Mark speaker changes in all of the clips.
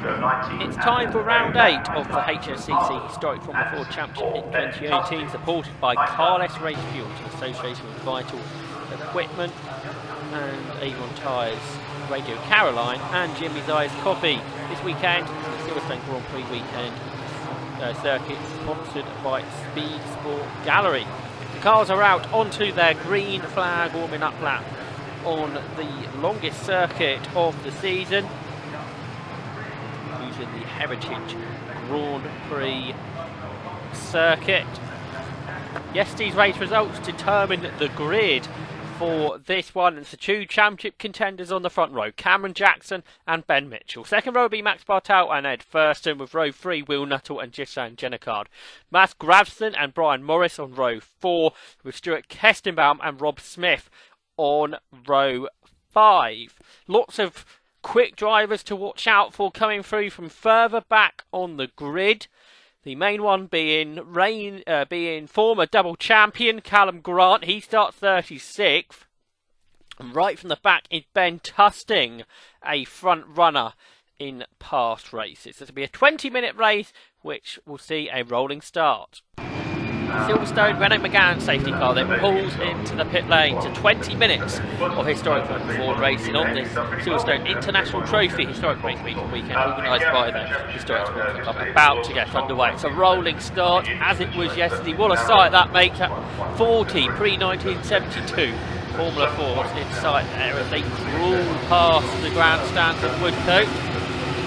Speaker 1: It's time for round 8 of the HSCC Historic Formula 4 Championship in 2018, supported by Carless Race Fuels in association with Vital Equipment and Avon Tyres, Radio Caroline and Jimmy's Eyes Coffee. This weekend, the Silverstone Grand Prix weekend circuit sponsored by Speed Sport Gallery. The cars are out onto their green flag warming up lap on the longest circuit of the season, using the Heritage Grand Prix circuit. Yesterday's race results determine the grid for this one. It's the two championship contenders on the front row, Cameron Jackson and Ben Mitchell. Second row will be Max Bartel and Ed Thurston, with row 3 Will Nuttall and Gishan Jennicard. Matt Gravston and Brian Morris on row 4, with Stuart Kestenbaum and Rob Smith on row 5. Lots of quick drivers to watch out for coming through from further back on the grid. The main one being former double champion Callum Grant. He starts 36th. And right from the back is Ben Tusting, a front runner in past races. This will be a 20-minute race, which will see a rolling start. Silverstone Renault Megane safety car then pulls into the pit lane to 20 minutes of historic Formula 4 racing on this Silverstone International Trophy Historic Race weekend organised by the Historic Sports Club, about to get underway. It's a rolling start as it was yesterday. What a sight that makes at 40 pre-1972 Formula 4 in sight there as they crawl past the grandstands at Woodcote.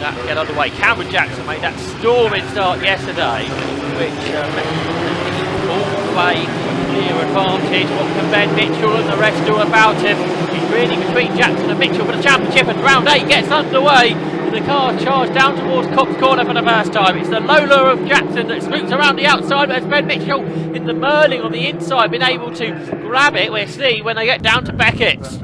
Speaker 1: That get underway. Cameron Jackson made that storming start yesterday, which all the way clear advantage. What can Ben Mitchell and the rest do about him? He's really between Jackson and Mitchell for the championship, and round 8 gets underway. The car charged down towards Cops Corner for the first time. It's the Lola of Jackson that scoots around the outside, but it's Ben Mitchell in the Merling on the inside been able to grab it. We'll see when they get down to Beckett's.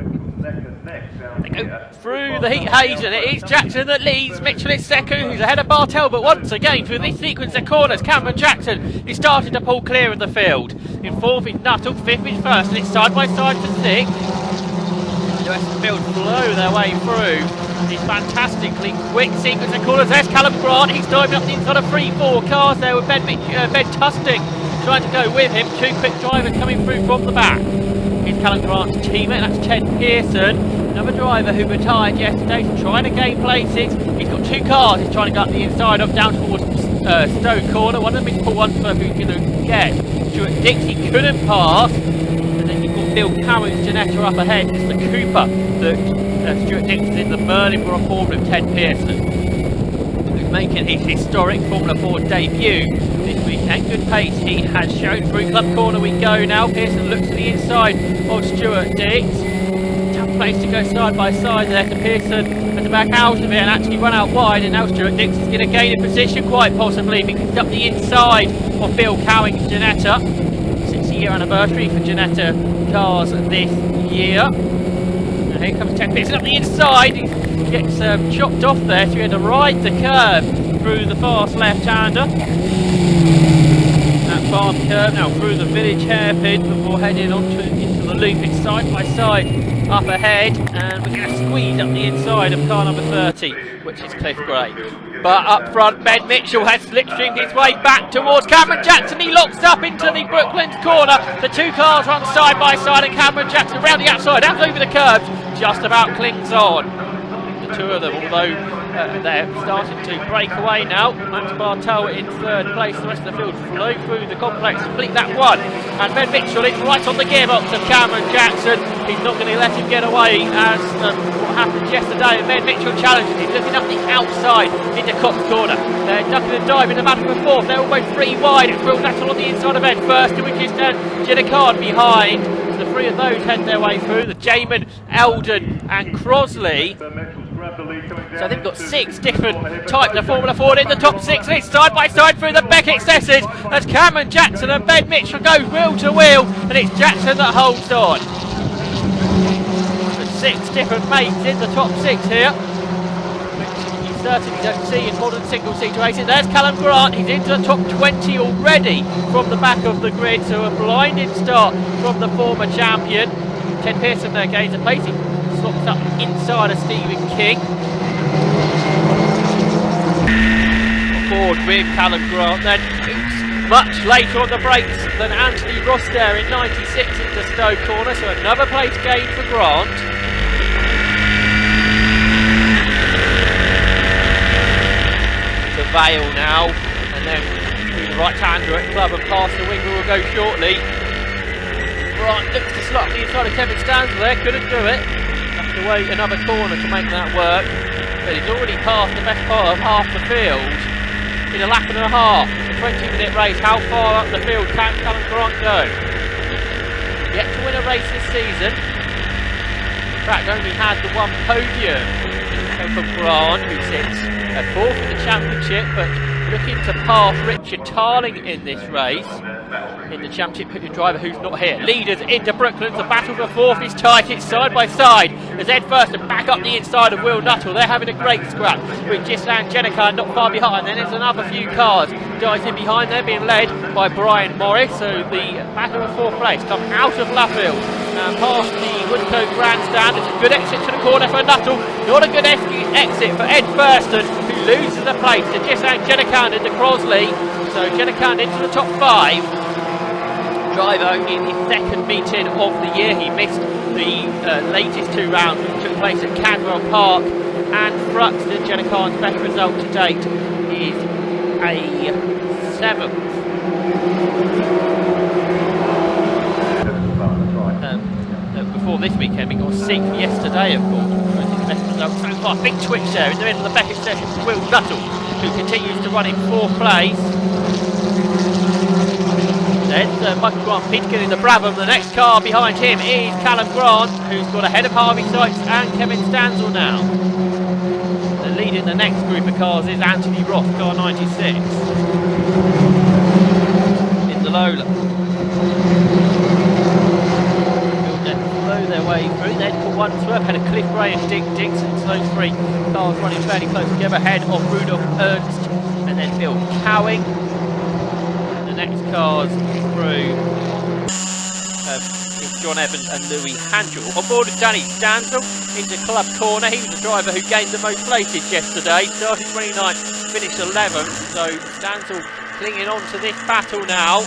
Speaker 1: They go through the heat haze, and it is Jackson that leads. Mitchell is second, who's ahead of Bartel, but once again through this sequence of corners, Cameron Jackson is starting to pull clear of the field. In 4th is Nuttall, 5th is first, and it's side by side for 6th. The rest of the field blow their way through this fantastically quick sequence of corners. There's Callum Grant, he's diving up the inside of 3-4 cars there with Ben Tusting trying to go with him. Two quick drivers coming through from the back. Here's Callum Grant's teammate, that's Ted Pearson, another driver who retired yesterday, so trying to gain places. He's got two cars he's trying to go up the inside of, down towards Stowe Corner. One of them is put one for who's going to get. Stuart Dixie couldn't pass, and then you've got Bill Cowan's Janetta up ahead. It's the Cooper that Stuart Dixie in the Merlin were on board with Ted Pearson, who's making his historic Formula 4 debut this weekend. Good pace he has shown. Through Club Corner we go now. Pearson looks to the inside of Stuart Dix. Tough place to go side by side there to Pearson, and to back out of it and actually run out wide, and now Stuart Dix is going to gain a position quite possibly if he gets up the inside of Bill Cowing's Janetta. 60-year anniversary for Janetta cars this year. And here comes Ted Pearson up the inside. He gets chopped off there, so he had to ride the curve through the fast left-hander. That farm curve now through the village hairpin before heading into the loop. It's side by side up ahead, and we're going to squeeze up the inside of car number 30, which is Cliff Gray. But up front, Ben Mitchell has slipstreamed his way back towards Cameron Jackson. He locks up into the Brooklands corner. The two cars run side by side, and Cameron Jackson around the outside, out over the curbs, just about clings on. The two of them, although they're starting to break away now. Max Bartel in 3rd place. The rest of the field flow through the complex to complete that one. And Ben Mitchell is right on the gearbox of Cameron Jackson. He's not going to let him get away, as what happened yesterday. And Ben Mitchell challenges. He's looking up the outside into Cops Corner. They're ducking and diving in the battle for 4th. They're almost 3 wide. It's Will Nuttall on the inside of Ed first, which is Jennicard behind. So the 3 of those head their way through. The Jamin, Eldon and Crosley. So they've got 6 different types of Formula 4 in the top 6, and it's side by side through the Beckett Cesses as Cameron Jackson and Ben Mitchell go wheel to wheel, and it's Jackson that holds on. So 6 different mates in the top 6 here, which you certainly don't see in modern single-seater racing. There's Callum Grant, he's into the top 20 already from the back of the grid, so a blinding start from the former champion. Ted Pearson there gains a place. Slops up inside of Stephen King. Board with Callum Grant then, who's much later on the brakes than Anthony Ross there in 96 into Stowe corner, so another place gain for Grant. To Vale now, and then through the right-hander at Club and past the wing will go shortly. Grant looks to slot the inside of Kevin Stansel there, couldn't do it. Have to wait another corner to make that work, but he's already passed the best part of half the field in a lap and a half. A 20-minute race. How far up the field can Callum Grant go? Yet to win a race this season. In fact, only had the one podium. So for Grant, who sits at fourth in the championship, but looking to pass Richard Tarling in this race. In the championship, the driver who's not here. Leaders into Brooklands. The battle for fourth is tight. It's side by side as Ed Thurston back up the inside of Will Nuttall. They're having a great scrap with Gislan Jenica not far behind. Then there's another few cars dicing behind. They're being led by Brian Morris. So the battle for fourth place come out of Luffield and past the Woodcote Grandstand. It's a good exit to the corner for Nuttall. Not a good exit for Ed Thurston, who loses the place to Gislan Jenica and to Crosley. So Jenica into the top five. Driver in his second meeting of the year. He missed the latest two rounds which took place at Cadwell Park and Thruxton. Jenicar's best result to date is a 7th. Before this weekend we got 6th yesterday, of course, which was his best result so far. Big twitch there in the middle of the Beckett session for Will Nuttall, who continues to run in 4th place. There's Michael Grant Peterkin in the Brabham. The next car behind him is Callum Grant, who's got ahead of Harvey Sykes and Kevin Stansel now. The lead in the next group of cars is Anthony Ross, car 96. In the Lola. Blow their way through. There's for one swerve ahead of Cliff Gray and Dick Dixon. So those three cars running fairly close together ahead of Rudolph Ernst and then Bill Cowing. Next cars through John Evans and Louis Handel. On board with Danny Stansel into Club Corner. He was the driver who gained the most places yesterday. Started 29th, finished 11th. So Stansel clinging on to this battle now.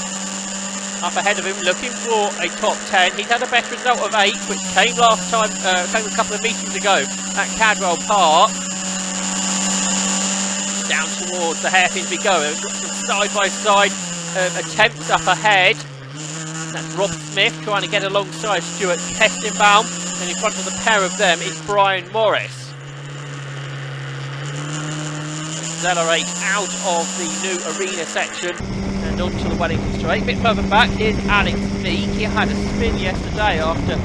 Speaker 1: Up ahead of him, looking for a top 10. He's had a best result of 8, which came last time, came a couple of meetings ago at Cadwell Park. Down towards the hairpins we go. We've got some side by side attempts up ahead. That's Rob Smith trying to get alongside Stuart Kestenbaum, and in front of the pair of them is Brian Morris. Accelerate out of the new arena section and onto the Wellington Straight. A bit further back, here's Alex Meek. He had a spin yesterday after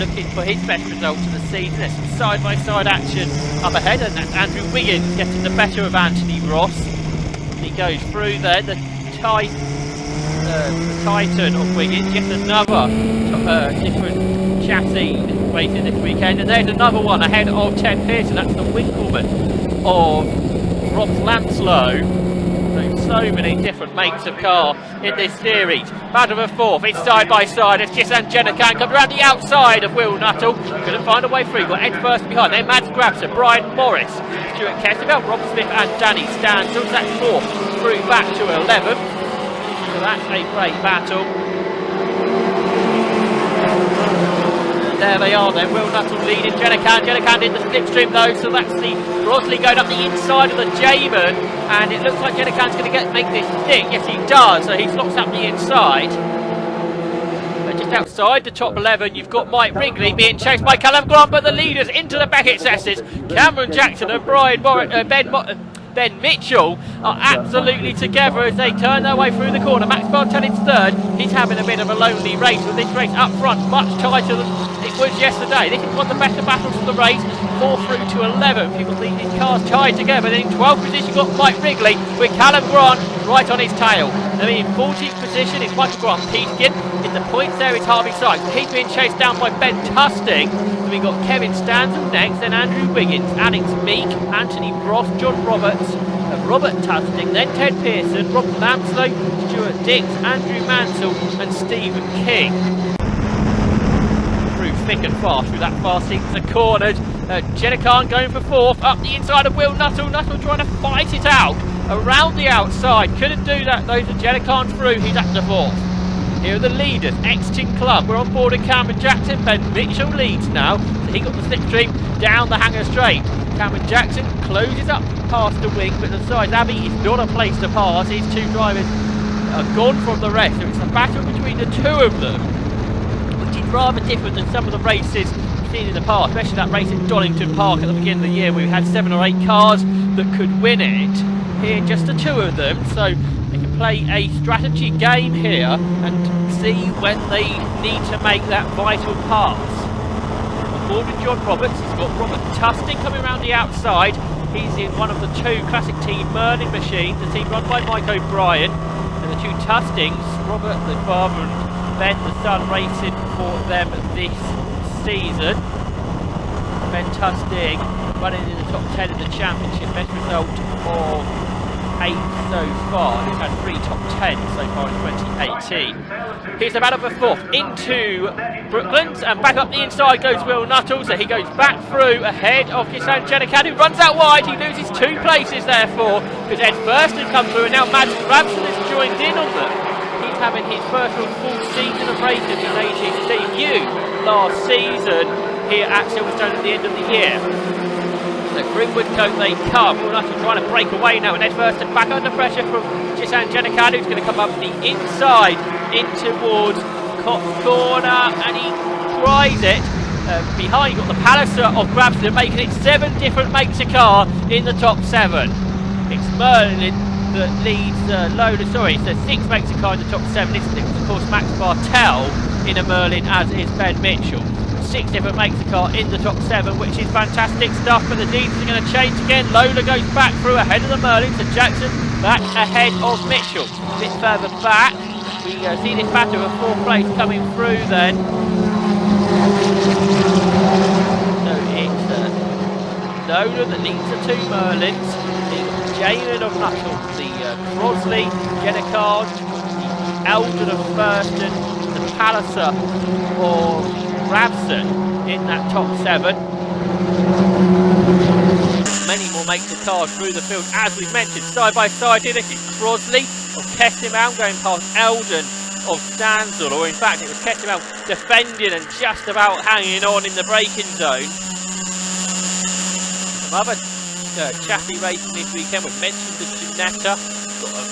Speaker 1: looking for his best result of the season. There's some side-by-side action up ahead, and that's Andrew Wiggins getting the better of Anthony Ross. He goes through there. The Titan of Wiggins, yet another different chassis racing this weekend, and there's another one ahead of Ted Pearson. That's the Winkleman of Rob Lanslow. So many different makes of car in this series. Battle of fourth, it's side by side as Gislan Jenica comes around the outside of Will Nuttall. Couldn't find a way through, got Ed first behind, then Mads Grabson, Brian Morris, Stuart Kestenbaum, Rob Smith and Danny Stansel. That's fourth through back to 11th. So that's a great battle. There they are then, Will Nuttall leading Jenica in the slipstream though, so that's the Crosley going up the inside of the Jamin, and it looks like Jenica's going to make this stick. Yes he does, so he slots up the inside. But just outside the top 11 you've got Mike Wrigley being chased by Callum Grant, but the leaders into the Beckett Sesses, Cameron Jackson and Brian Ben Mitchell are absolutely together as they turn their way through the corner. Max Bartellin's third. He's having a bit of a lonely race with this race up front much tighter than it was yesterday. This is one of the better battles of the race. 4 through to 11. People think these cars tied together. Then in 12th position you've got Mike Wrigley with Callum Grant right on his tail. Then in 14th position is Michael Grant Peterkin. In the points there is Harvey Sykes. He's being chased down by Ben Tusting. Then we've got Kevin Stansel next, then Andrew Wiggins, Alex Meek, Anthony Ross, John Roberts, Robert Tusting, then Ted Pearson, Rob Lanslow, Stuart Dix, Andrew Mansell and Stephen King. Through 5th thick and fast through that far sequence of corners. Jenna Khan going for fourth, up the inside of Will Nuttall. Nuttall trying to fight it out around the outside. Couldn't do that though, so Jenna Khan through. He's at the fourth. Here are the leaders, Exton Club. We're on board with Cameron Jackson. Ben Mitchell leads now. So he got the slipstream down the hanger straight. Cameron Jackson closes up past the wing, but the side Abbey is not a place to pass. These two drivers are gone from the rest, so it's a battle between the two of them, which is rather different than some of the races we've seen in the past, especially that race at Donington Park at the beginning of the year where we had 7 or 8 cars that could win it. Here just the two of them, so they can play a strategy game here and see when they need to make that vital pass. On board with John Roberts, he's got Robert Tusting coming around the outside. He's in one of the 2 classic team Merlin machines, the team run by Mike O'Brien. And the 2 Tustings, Robert the father and Ben the son, racing for them this season. Ben Tusting running in the top 10 of the championship, best result of 8 so far. He's had 3 top 10 so far in 2018. Here's the battle for fourth into Brooklands, and back up the inside goes Will Nuttall, so he goes back through ahead of Kisan Jenican, who runs out wide. He loses 2 places therefore, because Ed Thurston come through, and now Mads Rabson has joined in on them. He's having his first full season of racing, his aging debut last season here at Silverstone at the end of the year. So through Woodcote they come. Will Nuttall trying to break away now, and Ed Thurston back under pressure from Kisan Jenican, who's going to come up the inside in towards Cops Corner, and he tries it. Behind, you've got the Palliser of Grabston, making it 7 different makes of car in the top 7. It's Merlin that leads Lola, sorry, so 6 makes of car in the top 7. This is of course Max Bartel in a Merlin, as is Ben Mitchell. 6 different makes of car in the top 7, which is fantastic stuff, but the deeds are going to change again. Lola goes back through ahead of the Merlin, so Jackson back ahead of Mitchell. A bit further back, we see this battle of 4th place coming through then. So it's Lola that leads the 2 Merlins, the Jalen of Nuttall, the Crosley, Jenna Card, the Eldon of Thurston, the Palliser of Rabson in that top 7. Many more makes of cars through the field, as we've mentioned, side by side here. This is Crosley of Kesselman going past Eldon of Stansel, or in fact it was Kesselman defending and just about hanging on in the braking zone. Some other chappy racing this weekend. We've mentioned the Ginetta, got a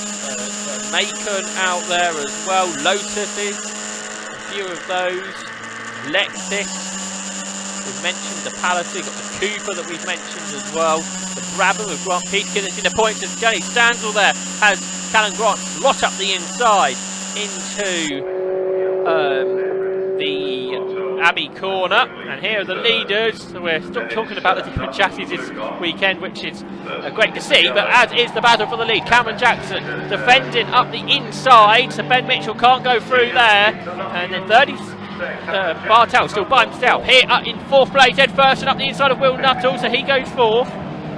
Speaker 1: Macon out there as well, Lotuses, a few of those. Lexus, we've mentioned the Palliser, got the Cooper that we've mentioned as well, the Brabham with Grant Peterkin that's in the points, and Johnny Stansel there has Callum Grant slot up the inside into the Abbey corner, and here are the leaders. So we're still talking about the different chassis this weekend, which is great to see, but as is the battle for the lead. Cameron Jackson defending up the inside, so Ben Mitchell can't go through there, and then 30 Bartel still by himself. Here in 4th place, Ed Thurston up the inside of Will Nuttall, so he goes 4th.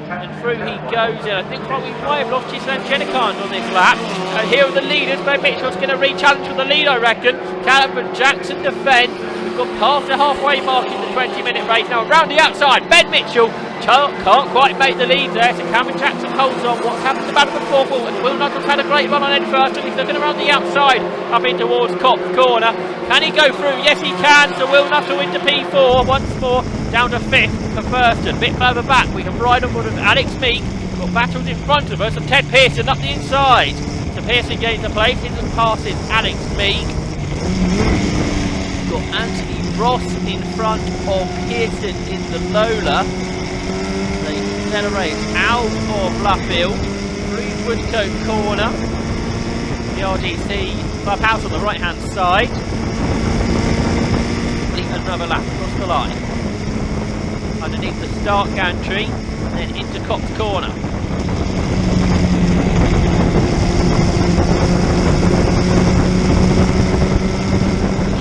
Speaker 1: And through he goes, and I think we might have lost Giselle Jenican on this lap. And here are the leaders. Ben Mitchell's going to re-challenge for the lead, I reckon. Cameron Jackson defend. We've gone past the halfway mark in the 20-minute race. Now around the outside, Ben Mitchell can't quite make the lead there, so Cameron Jackson holds on. What's happened to the battle before? And Will Nuttall's had a great run on Ed Thurston. He's looking around the outside, up in towards Cops Corner. Can he go through? Yes, he can. So Will Nuttall into P4 once more, down to 5th for Thurston. A bit further back, we have right on board of Alex Meek. We've got battles in front of us, and Ted Pearson up the inside. So Pearson gains the place, and passes Alex Meek. We've got Anthony Ross in front of Pearson in the Lola. They accelerate out of Luffield, through Woodcote Corner. The RGC clubhouse on the right hand side. Complete another lap across the line. Underneath the start gantry, and then into Cops Corner.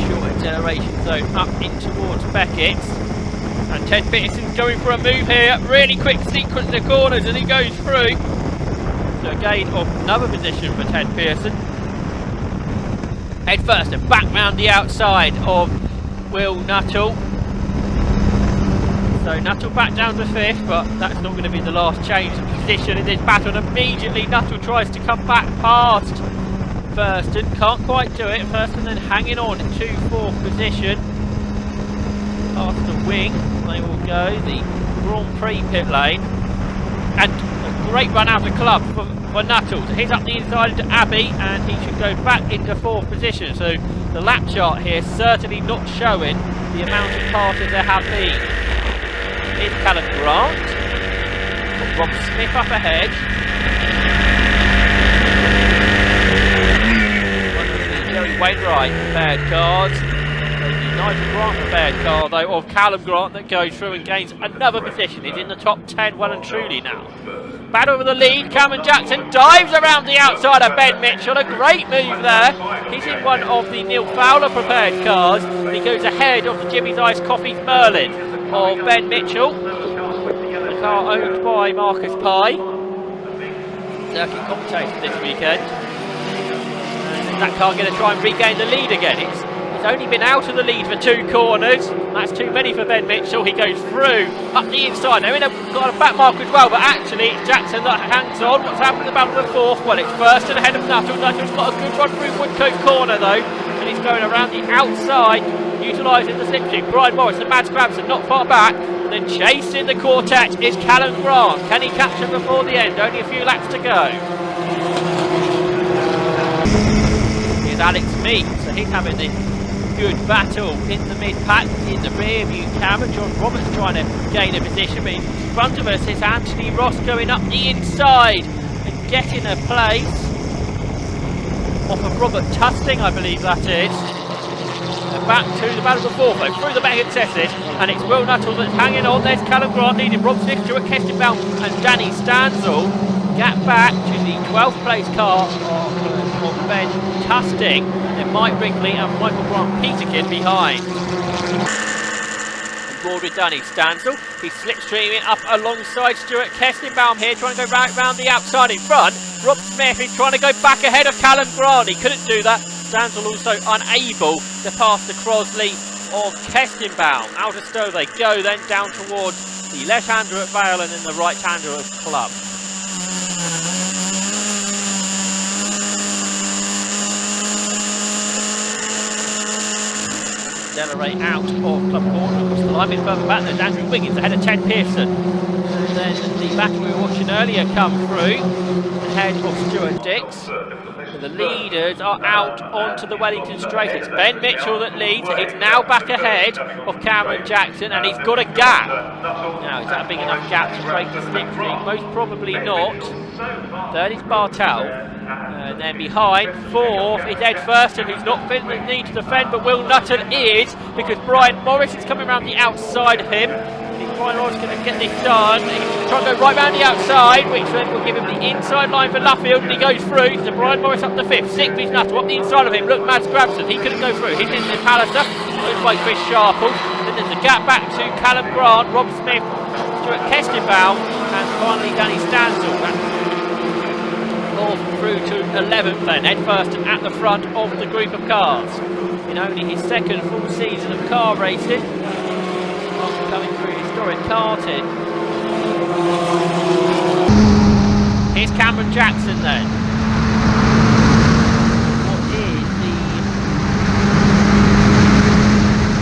Speaker 1: Short acceleration zone up in towards Beckett's. And Ted Pearson's going for a move here. Really quick sequence of corners, and he goes through. So again, another position for Ted Pearson. Ed Thurston back round the outside of Will Nuttall. So Nuttall back down to 5th, but that's not going to be the last change of position in this battle. And immediately Nuttall tries to come back past Thurston, can't quite do it. Thurston then hanging on to 4th position. Past the wing, they will go, the Grand Prix pit lane. And a great run out of club for Nuttall. So he's up the inside into Abbey, and he should go back into 4th position. So the lap chart here certainly not showing the amount of passes there have been. Here's Callum Grant. Got Rob Smith up ahead. Jerry Wainwright prepared cars. Nigel Grant prepared car though of Callum Grant that goes through and gains another position. He's in the top 10 well and truly now. Battle over the lead. Cameron Jackson dives around the outside of Ben Mitchell. A great move there. He's in one of the Neil Fowler prepared cars. He goes ahead of the Jimmy's Ice Coffee's Merlin of Ben Mitchell. The car owned by Marcus Pye, circuit commentator this weekend. And is that car going to try and regain the lead again? It's only been out of the lead for 2 corners. That's too many for Ben Mitchell. He goes through up the inside. They're got a back mark as well, but actually it's Jackson that hangs on. What's happened in the battle of the 4th? Well, it's Thurston ahead of Nuttall. Nuttall's got a good run through Woodcote corner though, and he's going around the outside, utilising the slipstream. Brian Morris and Mads Grabson not far back, and then chasing the quartet is Callum Grant. Can he catch him before the end? Only a few laps to go. Here's Alex Mead, so he's having the good battle in the mid-pack, in the rear view camera. John Roberts trying to gain a position, but in front of us is Anthony Ross going up the inside and getting a place off of Robert Tusting, I believe that is. And back to the battle of the 4th, through the back excesses, and it's Will Nuttall that's hanging on. There's Callum Grant leading Rob Smith, Stuart Kestenbaum and Danny Stanzel. Gap back to the 12th place car of Ben Tusting, and Mike Wrigley and Michael Grant Peterkin behind. On board with Danny Stanzel. He's slipstreaming up alongside Stuart Kestenbaum here, trying to go right round the outside in front. Rob Smith is trying to go back ahead of Callum Grant. He couldn't do that. Stanzel also unable to pass the Crosley of Kestenbaum. Out of Stowe they go, then down towards the left-hander at Vale and then the right-hander at Club. Accelerate out of Club Corner across the line. A bit further back, there's Andrew Wiggins ahead of Ted Pearson. And then the battle we were watching earlier come through ahead of Stuart Dix. So the leaders are out onto the Wellington straight. It's Ben Mitchell that leads. He's now back ahead of Cameron Jackson, and he's got a gap. Now, is that a big enough gap to break the slipstream? Most probably not. 3rd is Bartel. And then behind, 4th is Ed Thurston, who's not feeling the need to defend, but Will Nuttall is, because Brian Morris is coming around the outside of him. I think Brian Morris is going to get this done. He's trying to go right round the outside, which then will give him the inside line for Luffield, and he goes through. So Brian Morris up to 5th, 6th is Nuttall up the inside of him. Look, Mads Grabson, he couldn't go through. He's in the Palliser, goes by Chris Sharple. Then there's a gap back to Callum Grant, Rob Smith, Stuart Kestenbaum, and finally Danny Stanzel. That's 4th through to 11th then. Ed Thurston at the front of the group of cars. In only his 2nd full season of car racing, after coming through historic karting. Here's Cameron Jackson then. What is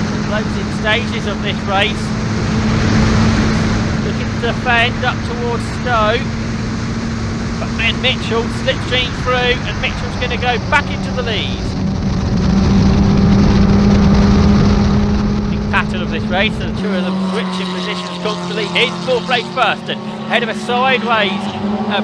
Speaker 1: the closing stages of this race? Looking to defend up towards Stowe. But then Mitchell slipstream through, and Mitchell's going to go back into the lead. Big pattern of this race, and the 2 of them switching positions constantly. Here's 4th place Thurston, ahead of a sideways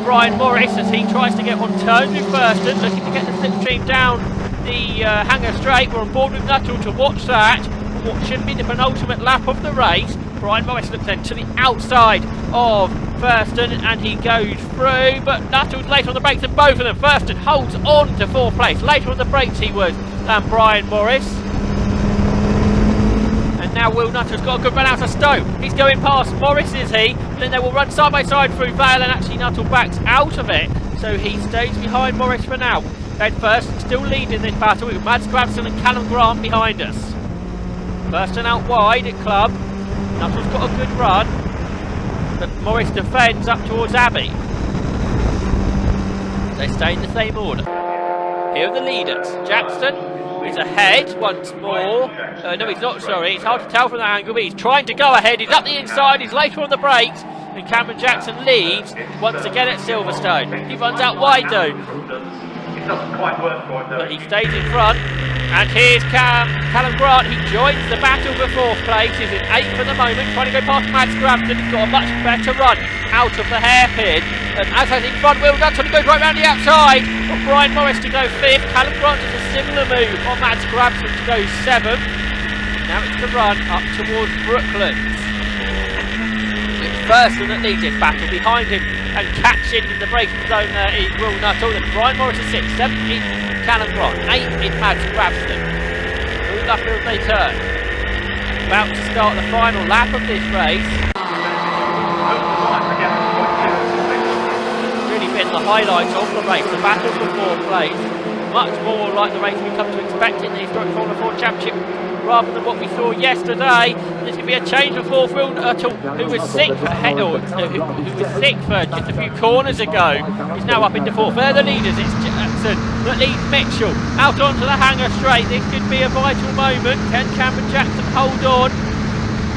Speaker 1: Brian Morris as he tries to get on turn with Thurston, looking to get the slipstream down the hanger straight. We're on board with Nuttall to watch that. What should be the penultimate lap of the race. Brian Morris looks then to the outside of Thurston, and he goes through, but Nuttall's later on the brakes than both of them. Thurston holds on to 4th place. Later on the brakes he was than Brian Morris. And now Will Nuttall's got a good run out of Stowe. He's going past Morris, is he? Then they will run side by side through Vale, and actually Nuttall backs out of it. So he stays behind Morris for now. Ed Thurston still leading this battle with Mads Grabson and Callum Grant behind us. Thurston out wide at Club. Nuttall's got a good run, but Morris defends up towards Abbey. They stay in the same order. Here are the leaders. Jackson is ahead once more. No, he's not, sorry. It's hard to tell from that angle, but he's trying to go ahead. He's up the inside, he's later on the brakes. And Cameron Jackson leads once again at Silverstone. He runs out wide though. But he stays in front. And here's Callum Grant. He joins the battle for 4th place. He's in 8th at the moment, trying to go past Mads Grabson. He's got a much better run out of the hairpin. And as I think front wheel nuts, he goes right round the outside. Got Brian Morris to go 5th. Callum Grant does a similar move on Mads Grabson to go 7th. Now it's the run up towards Brooklands. It's Thurston that leads this battle. Behind him and catching in the braking zone there is Will Nuttall. Then Brian Morris is 6th, 7th in Callum Grant, 8th in Mads Grabson. Through Luffield they turn. About to start the final lap of this race. Really been the highlights of the race, the battle for 4th place. Much more like the race we come to expect in the historic Formula 4 Championship rather than what we saw yesterday. There's going to be a change for 4th Will Nuttall, who was sick for just a few corners ago. He's now up into 4th. They're the leaders. It's Jackson that leads Mitchell out onto the hanger straight. This could be a vital moment. Can Cameron Jackson hold on?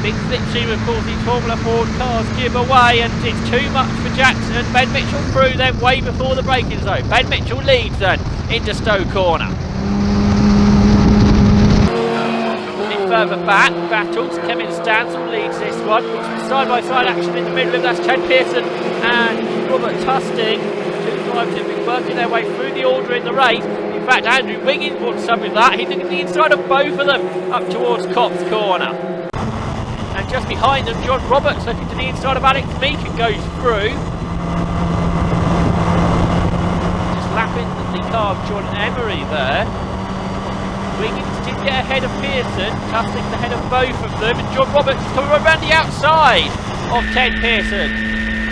Speaker 1: Big slipstream, of course, these Formula 4 cars give away, and it's too much for Jackson. Ben Mitchell through them way before the braking zone. Ben Mitchell leads then into Stowe Corner. Further back, battles. Kevin Stansel leads this one. Side-by-side action in the middle of that's Ted Pearson and Robert Tusting. Two drivers have been working their way through the order in the race. In fact, Andrew Wiggins wants some of that. He's looking at the inside of both of them up towards Copse Corner. And just behind them, John Roberts looking to the inside of Alex Meek and goes through. Just lapping the car of John Emery there. Wiggins did get ahead of Pearson, Tusting's ahead of both of them, and John Roberts is coming around the outside of Ted Pearson.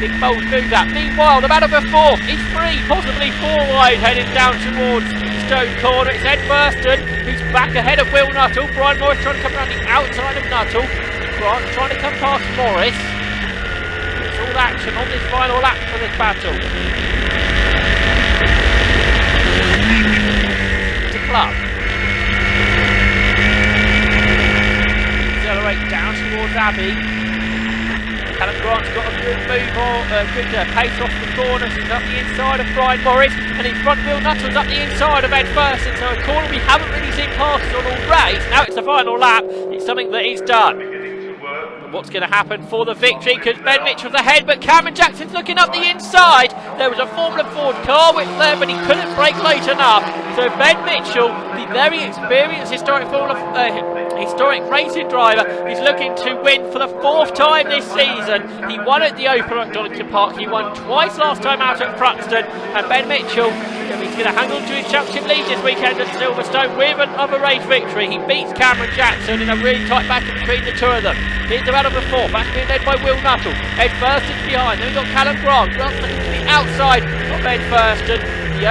Speaker 1: Big bold move that. Meanwhile, the battle for 4th is 3, possibly 4 wide, heading down towards Stowe Corner. It's Ed Thurston who's back ahead of Will Nuttall. Brian Morris trying to come around the outside of Nuttall. Grant trying to come past Morris. It's all action on this final lap for this battle. To club. Accelerate down towards Abbey. Callum Grant's got a good move on, good pace off the corners. He's up the inside of Brian Morris, and in front Will Nuttall's up the inside of Ed Thurston. So a corner we haven't really seen passes on all race. Now it's the final lap. It's something that is done. But what's going to happen for the victory? Because Ben Mitchell's ahead, but Cameron Jackson's looking up the inside. There was a Formula Ford car with there, but he couldn't brake late enough. So Ben Mitchell, the very experienced historic racing driver, is looking to win for the 4th time this season. He won at the Open at Donington Park. He won twice last time out at Thruxton. And Ben Mitchell, he's going to hang on to his championship lead this weekend at Silverstone with another race victory. He beats Cameron Jackson in a really tight battle between the two of them. Here's the battle for 4th. That's being led by Will Nuttall. Ed Thurston's behind. Then we've got Callum Grant. Grant's looking to the outside of Ed Thurston. The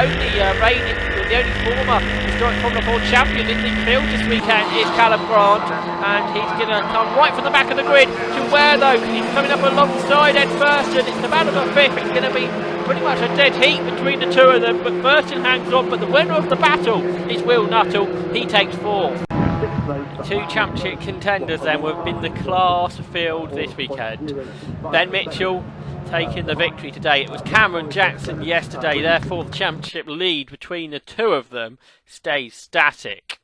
Speaker 1: only former historic Formula 4 champion in the field this weekend is Callum Grant, and he's going to come right from the back of the grid to where though he's coming up alongside Ed Thurston. It's the battle for 5th. It's going to be pretty much a dead heat between the two of them, but Thurston hangs on. But the winner of the battle is Will Nuttall. He takes 4th. 2 championship contenders then have been the class field this weekend. Ben Mitchell taking the victory today. It was Cameron Jackson yesterday. Their 4th championship lead between the two of them stays static.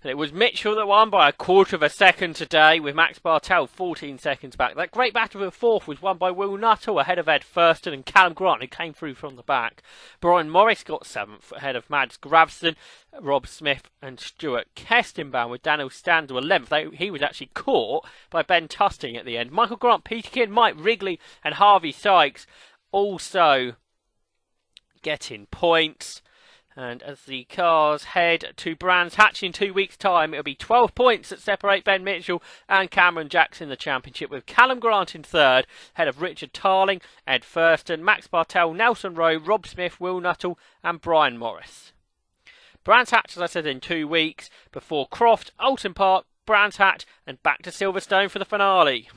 Speaker 1: And it was Mitchell that won by a 1/4 of a second today, with Max Bartel 14 seconds back. That great battle for 4th was won by Will Nuttall ahead of Ed Thurston and Callum Grant, who came through from the back. Brian Morris got 7th ahead of Mads Grabson, Rob Smith and Stuart Kestenbaum, with Daniel Stansel 11th. He was actually caught by Ben Tusting at the end. Michael Grant, Peter Kidd, Mike Wrigley and Harvey Sykes also getting points. And as the cars head to Brands Hatch in 2 weeks' time, it'll be 12 points that separate Ben Mitchell and Cameron Jackson in the championship, with Callum Grant in 3rd, ahead of Richard Tarling, Ed Thurston, Max Bartel, Nelson Rowe, Rob Smith, Will Nuttall and Brian Morris. Brands Hatch, as I said, in 2 weeks, before Croft, Alton Park, Brands Hatch and back to Silverstone for the finale.